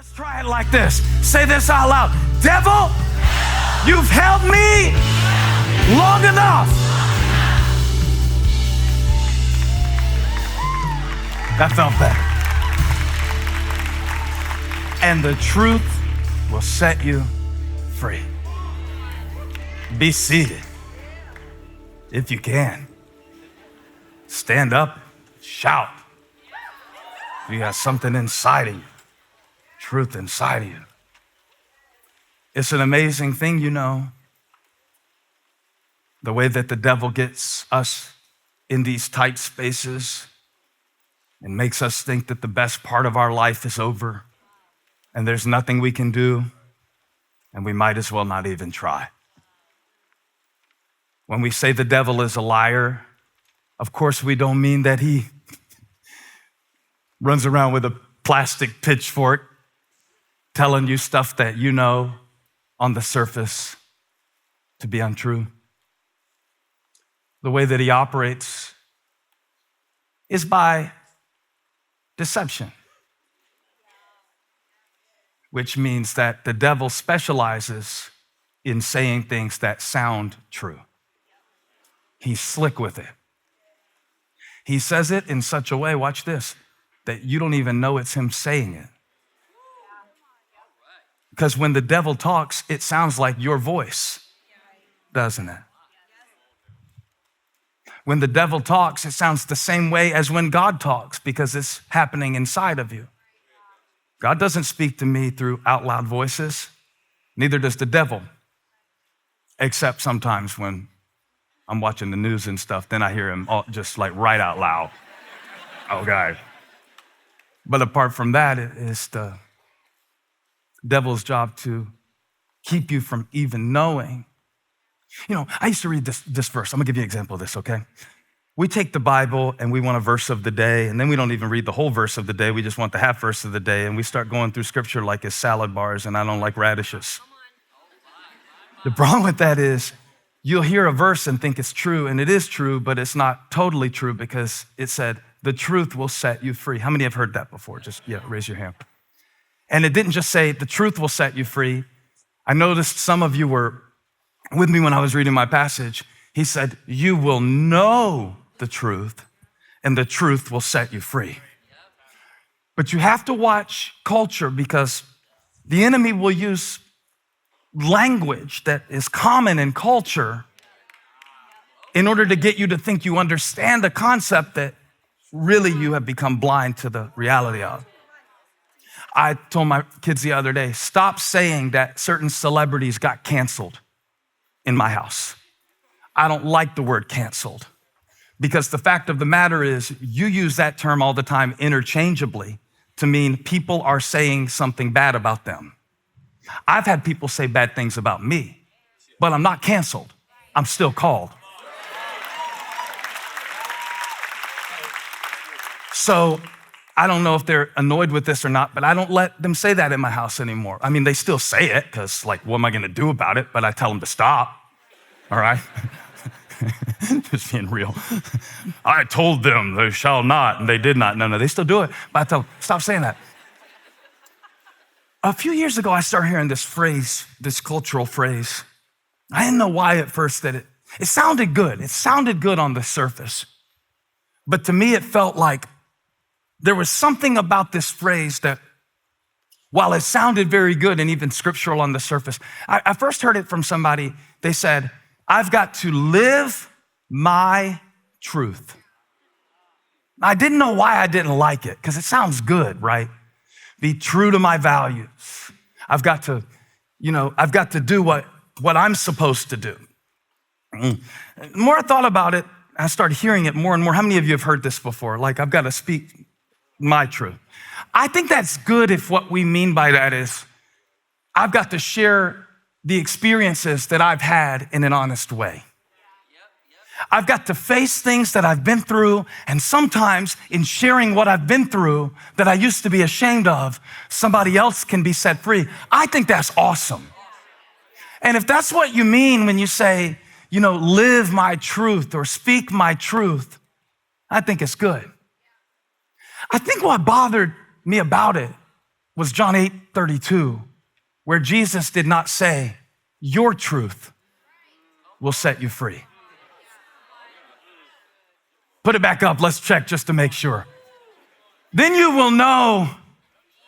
Let's try it like this. Say this out loud. Devil, you've held me long enough. That felt better. And the truth will set you free. Be seated if you can. Stand up, shout. You got something inside of you, truth inside of you. It's an amazing thing, you know, the way that the devil gets us in these tight spaces and makes us think that the best part of our life is over and there's nothing we can do, and we might as well not even try. When we say the devil is a liar, of course we don't mean that he runs around with a plastic pitchfork telling you stuff that you know on the surface to be untrue. The way that he operates is by deception, which means that the devil specializes in saying things that sound true. He's slick with it. He says it in such a way, watch this, that you don't even know it's him saying it. Because when the devil talks, it sounds like your voice, doesn't it? When the devil talks, it sounds the same way as when God talks, because it's happening inside of you. God doesn't speak to me through out loud voices, neither does the devil, except sometimes when I'm watching the news and stuff, then I hear him just like right out loud. Oh, God. But apart from that, it is the devil's job to keep you from even knowing. You know, I used to read this verse. I'm gonna give you an example of this, okay? We take the Bible and we want a verse of the day, and then we don't even read the whole verse of the day. We just want the half verse of the day, and we start going through scripture like it's salad bars, and I don't like radishes. The problem with that is you'll hear a verse and think it's true, and it is true, but it's not totally true because it said, the truth will set you free. How many have heard that before? Just, raise your hand. And it didn't just say the truth will set you free. I noticed some of you were with me when I was reading my passage. He said, you will know the truth, and the truth will set you free. But you have to watch culture, because the enemy will use language that is common in culture in order to get you to think you understand a concept that really you have become blind to the reality of. I told my kids the other day, stop saying that certain celebrities got canceled in my house. I don't like the word canceled, because the fact of the matter is you use that term all the time interchangeably to mean people are saying something bad about them. I've had people say bad things about me, but I'm not canceled. I'm still called. So I don't know if they're annoyed with this or not, but I don't let them say that in my house anymore. I mean, they still say it because, like, what am I going to do about it? But I tell them to stop, all right? Just being real. I told them they shall not, and they did not. No, they still do it. But I tell them, stop saying that. A few years ago, I started hearing this phrase, this cultural phrase. I didn't know why at first that it sounded good. It sounded good on the surface. But to me, it felt like there was something about this phrase that, while it sounded very good and even scriptural on the surface, I first heard it from somebody. They said, I've got to live my truth. I didn't know why I didn't like it, because it sounds good, right? Be true to my values. I've got to do what I'm supposed to do. The more I thought about it, I started hearing it more and more. How many of you have heard this before? Like, I've got to speak my truth. I think that's good if what we mean by that is I've got to share the experiences that I've had in an honest way. I've got to face things that I've been through, and sometimes in sharing what I've been through that I used to be ashamed of, somebody else can be set free. I think that's awesome. And if that's what you mean when you say, live my truth or speak my truth, I think it's good. I think what bothered me about it was John 8:32, where Jesus did not say, your truth will set you free. Put it back up. Let's check just to make sure. Then you will know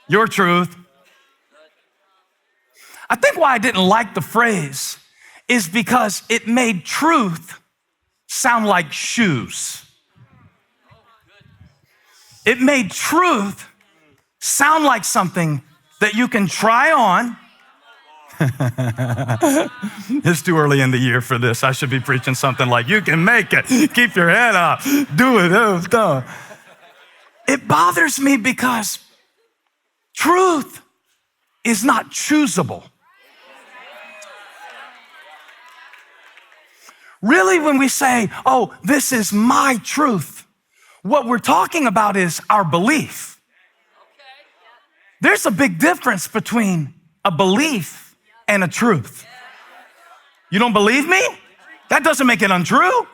your truth. I think why I didn't like the phrase is because it made truth sound like shoes. It made truth sound like something that you can try on. It's too early in the year for this. I should be preaching something like, you can make it. Keep your head up. Do it. It bothers me because truth is not choosable. Really, when we say, oh, this is my truth, what we're talking about is our belief. There's a big difference between a belief and a truth. You don't believe me? That doesn't make it untrue.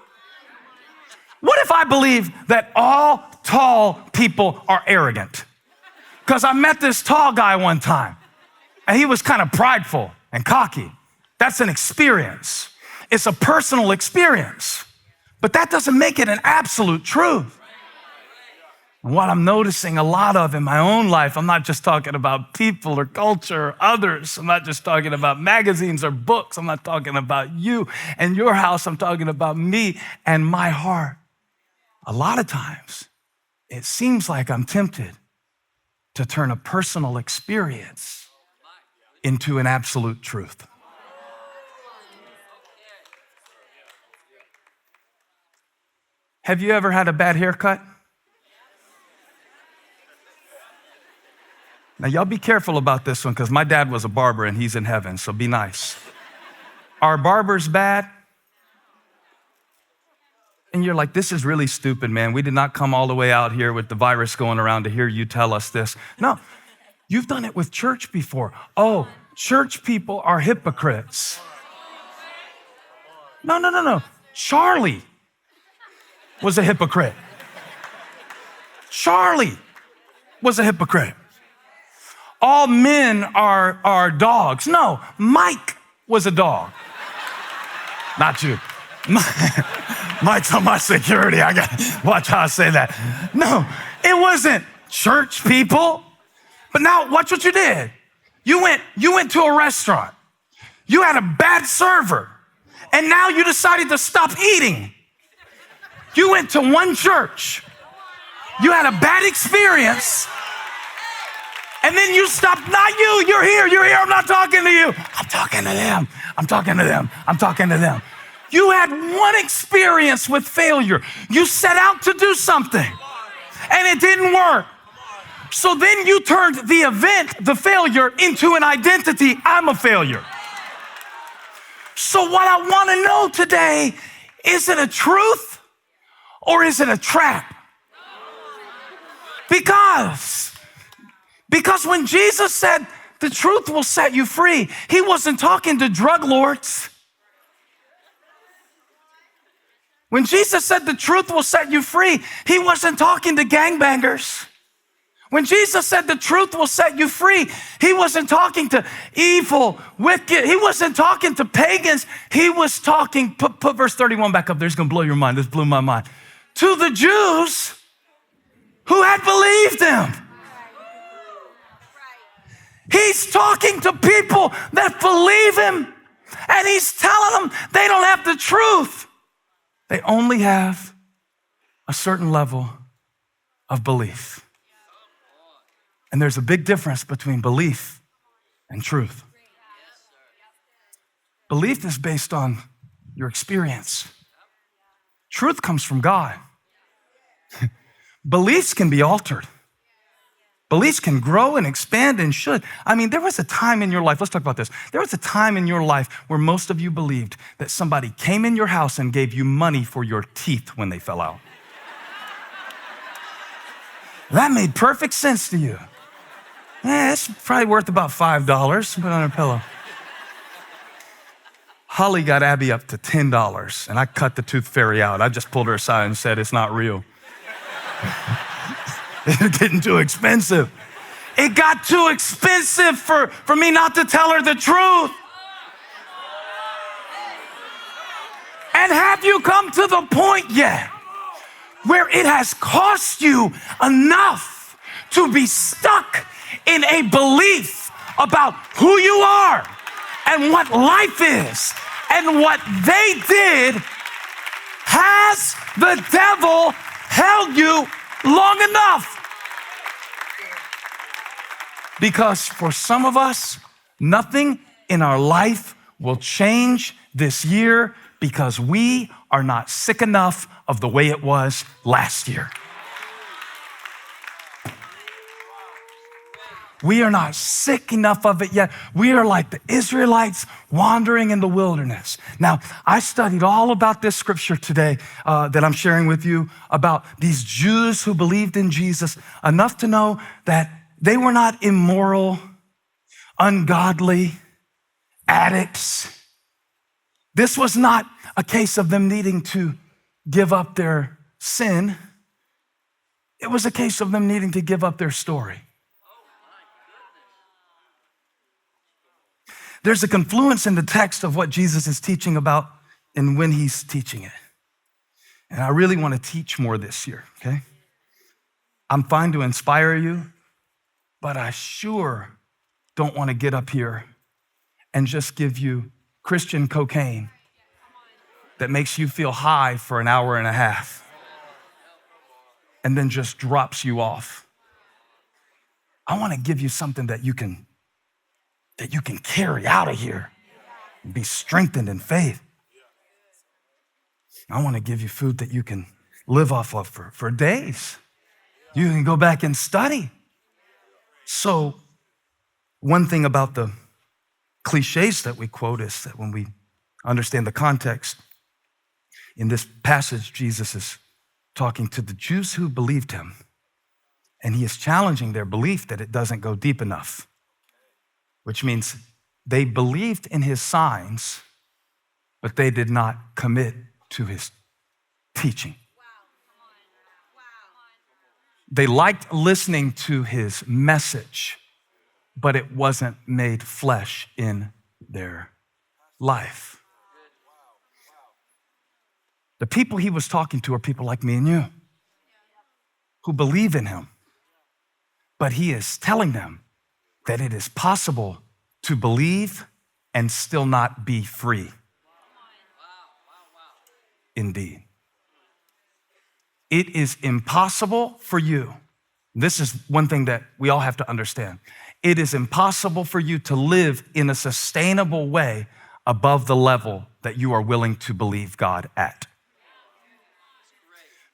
What if I believe that all tall people are arrogant? Because I met this tall guy one time, and he was kind of prideful and cocky. That's an experience. It's a personal experience, but that doesn't make it an absolute truth. And what I'm noticing a lot of in my own life, I'm not just talking about people or culture or others. I'm not just talking about magazines or books. I'm not talking about you and your house. I'm talking about me and my heart. A lot of times, it seems like I'm tempted to turn a personal experience into an absolute truth. Have you ever had a bad haircut? Now, y'all be careful about this one because my dad was a barber and he's in heaven, so be nice. Are barbers bad? And you're like, this is really stupid, man. We did not come all the way out here with the virus going around to hear you tell us this. No, you've done it with church before. Oh, church people are hypocrites. No. Charlie was a hypocrite. Charlie was a hypocrite. All men are dogs. No, Mike was a dog. Not you. Mike's on my security. I got to watch how I say that. No, it wasn't church people. But now watch what you did. You went to a restaurant. You had a bad server. And now you decided to stop eating. You went to one church. You had a bad experience. And then you stopped. Not you. You're here. I'm not talking to you. I'm talking to them. You had one experience with failure. You set out to do something and it didn't work. So then you turned the event, the failure, into an identity. I'm a failure. So what I want to know today, is it a truth or is it a trap? Because when Jesus said the truth will set you free, he wasn't talking to drug lords. When Jesus said the truth will set you free, he wasn't talking to gangbangers. When Jesus said the truth will set you free, he wasn't talking to evil, wicked. He wasn't talking to pagans. He was talking, put verse 31 back up there. It's going to blow your mind. This blew my mind. To the Jews who had believed him. He's talking to people that believe him, and he's telling them they don't have the truth. They only have a certain level of belief. And there's a big difference between belief and truth. Belief is based on your experience. Truth comes from God. Beliefs can be altered. Beliefs can grow and expand and should. I mean, there was a time in your life, let's talk about this. There was a time in your life where most of you believed that somebody came in your house and gave you money for your teeth when they fell out. That made perfect sense to you. It's probably worth about $5. Put it on her pillow. Holly got Abby up to $10, and I cut the tooth fairy out. I just pulled her aside and said, it's not real. It's getting too expensive. It got too expensive for me not to tell her the truth. And have you come to the point yet where it has cost you enough to be stuck in a belief about who you are and what life is and what they did? Has the devil held you long enough? Because for some of us, nothing in our life will change this year because we are not sick enough of the way it was last year. We are not sick enough of it yet. We are like the Israelites wandering in the wilderness. Now, I studied all about this scripture today that I'm sharing with you about these Jews who believed in Jesus enough to know that they were not immoral, ungodly addicts. This was not a case of them needing to give up their sin. It was a case of them needing to give up their story. There's a confluence in the text of what Jesus is teaching about and when he's teaching it. And I really want to teach more this year, okay? I'm fine to inspire you, but I sure don't want to get up here and just give you Christian cocaine that makes you feel high for an hour and a half and then just drops you off. I want to give you something that you can carry out of here and be strengthened in faith. I want to give you food that you can live off of for days. You can go back and study. So one thing about the cliches that we quote is that when we understand the context, in this passage, Jesus is talking to the Jews who believed him, and he is challenging their belief that it doesn't go deep enough, which means they believed in his signs, but they did not commit to his teaching. They liked listening to his message, but it wasn't made flesh in their life. The people he was talking to are people like me and you who believe in him, but he is telling them that it is possible to believe and still not be free. Indeed. It is impossible for you. This is one thing that we all have to understand. It is impossible for you to live in a sustainable way above the level that you are willing to believe God at.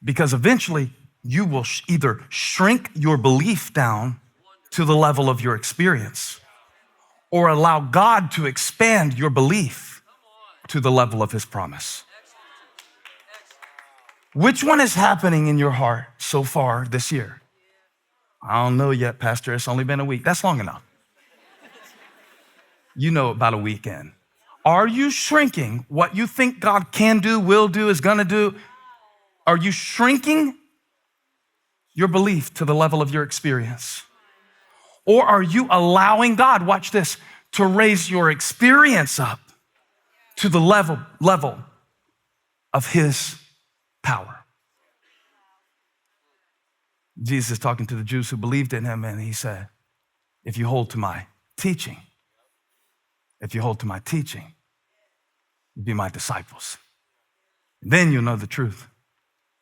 Because eventually you will either shrink your belief down to the level of your experience or allow God to expand your belief to the level of his promise. Which one is happening in your heart so far this year? I don't know yet, Pastor. It's only been a week. That's long enough. You know about a weekend. Are you shrinking what you think God can do, will do, is gonna do? Are you shrinking your belief to the level of your experience? Or are you allowing God, watch this, to raise your experience up to the level of his power? Jesus is talking to the Jews who believed in him, and he said, if you hold to my teaching, you'll be my disciples. Then you'll know the truth,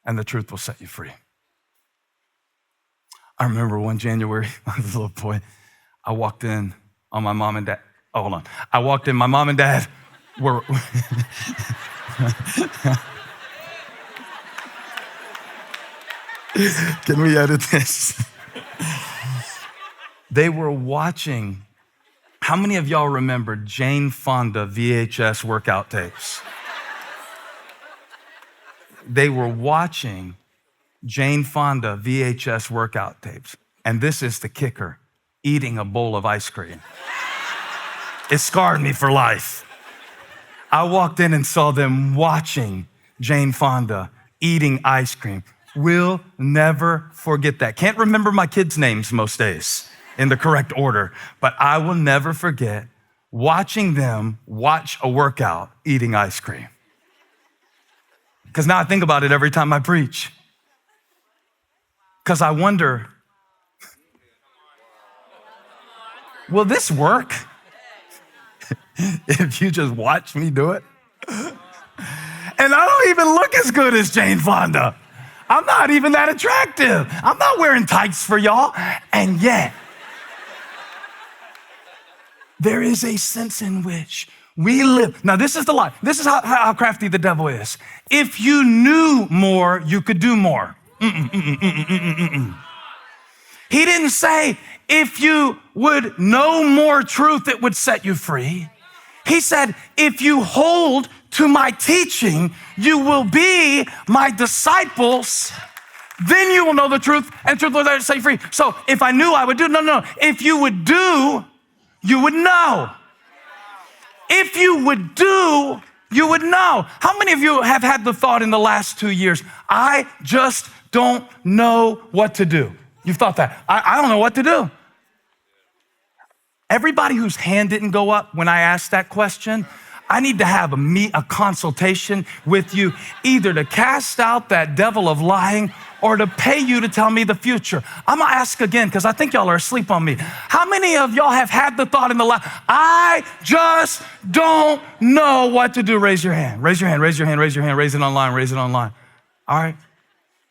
and the truth will set you free. I remember one January, I was a little boy, I walked in on my mom and dad. Oh, hold on. I walked in, my mom and dad were, can we edit this? They were watching, how many of y'all remember Jane Fonda VHS workout tapes? They were watching Jane Fonda VHS workout tapes. And this is the kicker, eating a bowl of ice cream. It scarred me for life. I walked in and saw them watching Jane Fonda eating ice cream. Will never forget that. Can't remember my kids' names most days. in the correct order. But I will never forget watching them watch a workout eating ice cream. Because now I think about it every time I preach. Because I wonder, will this work if you just watch me do it? And I don't even look as good as Jane Fonda. I'm not even that attractive. I'm not wearing tights for y'all. And yet, there is a sense in which we live. Now, this is the lie. This is how crafty the devil is. If you knew more, you could do more. He didn't say, if you would know more truth, it would set you free. He said, if you hold to my teaching, you will be my disciples. Then you will know the truth, and truth will set you free. So if I knew, I would do. No. If you would do, you would know. If you would do, you would know. How many of you have had the thought in the last 2 years, I just don't know what to do? You've thought that. I don't know what to do. Everybody whose hand didn't go up when I asked that question, I need to have a consultation with you, either to cast out that devil of lying or to pay you to tell me the future. I'm gonna ask again because I think y'all are asleep on me. How many of y'all have had the thought in the last, I just don't know what to do? Raise your hand, raise your hand, raise your hand, raise your hand, raise it online, raise it online. All right.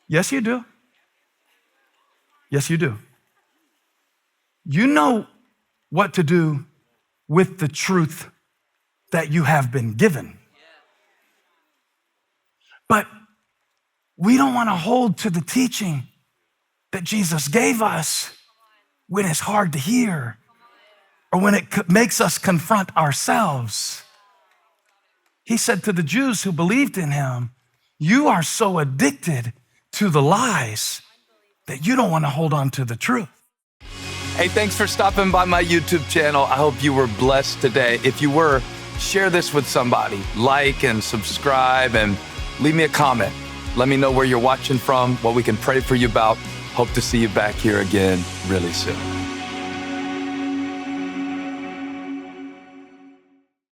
Yes, you do. Yes, you do. You know what to do with the truth that you have been given. But we don't want to hold to the teaching that Jesus gave us when it's hard to hear or when it makes us confront ourselves. He said to the Jews who believed in him, you are so addicted to the lies that you don't want to hold on to the truth. Hey, thanks for stopping by my YouTube channel. I hope you were blessed today. If you were, share this with somebody. Like and subscribe and leave me a comment. Let me know where you're watching from, what we can pray for you about. Hope to see you back here again really soon.